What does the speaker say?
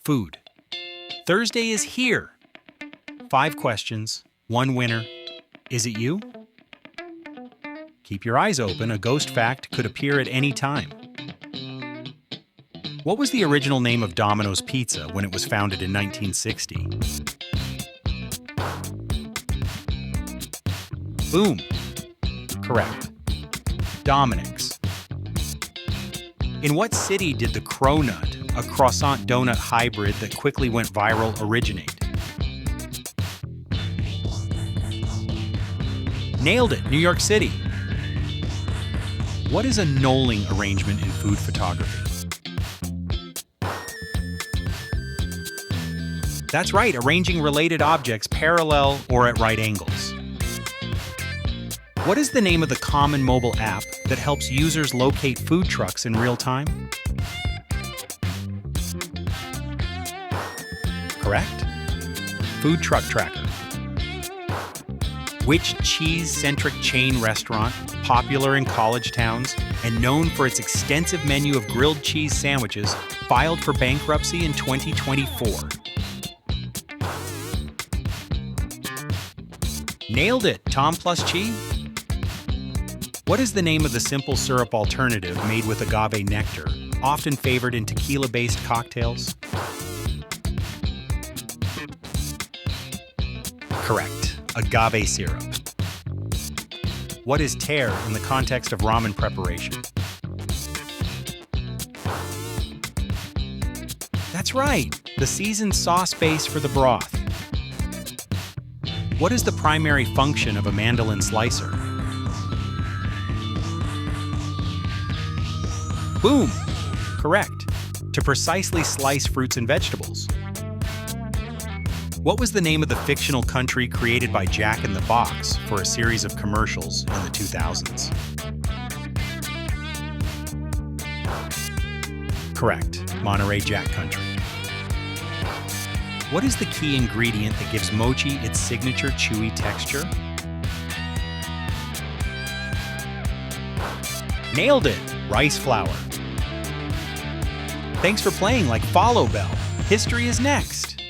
Food. Thursday is here. 5 questions, 1 winner. Is it you? Keep your eyes open. A ghost fact could appear at any time. What was the original name of Domino's Pizza when it was founded in 1960? Boom. Correct. Dominic's. In what city did the cronut, a croissant-doughnut hybrid that quickly went viral, originate? Nailed it, New York City. What is a knolling arrangement in food photography? That's right, arranging related objects parallel or at right angles. What is the name of the common mobile app that helps users locate food trucks in real time? Correct. Food Truck Tracker. Which cheese-centric chain restaurant, popular in college towns and known for its extensive menu of grilled cheese sandwiches, filed for bankruptcy in 2024? Nailed it, Tom plus Chi. What is the name of the simple syrup alternative made with agave nectar, often favored in tequila-based cocktails? Correct, agave syrup. What is tare in the context of ramen preparation? That's right, the seasoned sauce base for the broth. What is the primary function of a mandolin slicer? Boom! Correct. To precisely slice fruits and vegetables. What was the name of the fictional country created by Jack in the Box for a series of commercials in the 2000s? Correct. Monterey Jack Country. What is the key ingredient that gives mochi its signature chewy texture? Nailed it! Rice flour. Thanks for playing like Follow Bell. History is next.